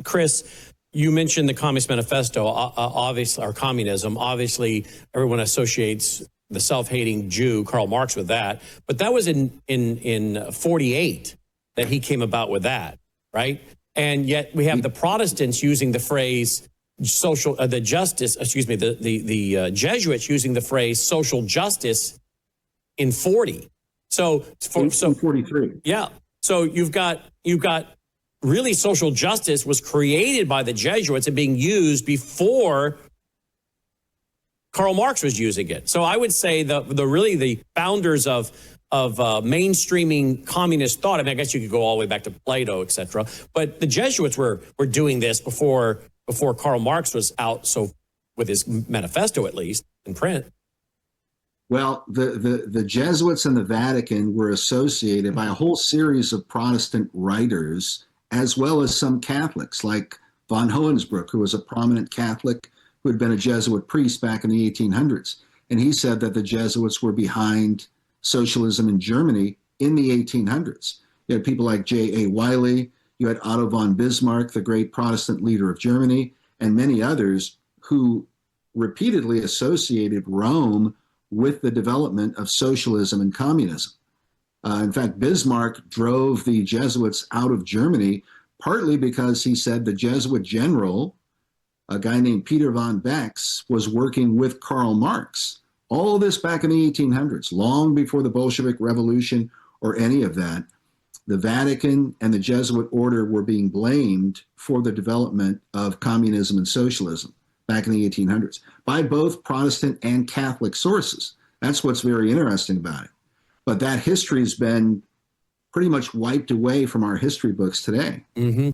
Chris, you mentioned the Communist Manifesto, obviously, or communism. Obviously, everyone associates the self-hating Jew, Karl Marx, with that. But that was in 48 that he came about with that, right? And yet we have the Protestants using the phrase the Jesuits using the phrase social justice in 40. So 43. Yeah. So you've got really social justice was created by the Jesuits and being used before Karl Marx was using it. So I would say the founders of mainstreaming communist thought. I mean, I guess you could go all the way back to Plato, et cetera. But the Jesuits were doing this before Karl Marx was out. So with his manifesto, at least in print. Well, the Jesuits and the Vatican were associated by a whole series of Protestant writers, as well as some Catholics, like von Hoensbroek, who was a prominent Catholic who had been a Jesuit priest back in the 1800s. And he said that the Jesuits were behind socialism in Germany in the 1800s. You had people like J.A. Wiley, you had Otto von Bismarck, the great Protestant leader of Germany, and many others who repeatedly associated Rome with the development of socialism and communism. In fact, Bismarck drove the Jesuits out of Germany, partly because he said the Jesuit general, a guy named Peter von Bex, was working with Karl Marx. All this back in the 1800s, long before the Bolshevik Revolution or any of that. The Vatican and the Jesuit order were being blamed for the development of communism and socialism back in the 1800s by both Protestant and Catholic sources. That's what's very interesting about it. But that history has been pretty much wiped away from our history books today. Mm-hmm.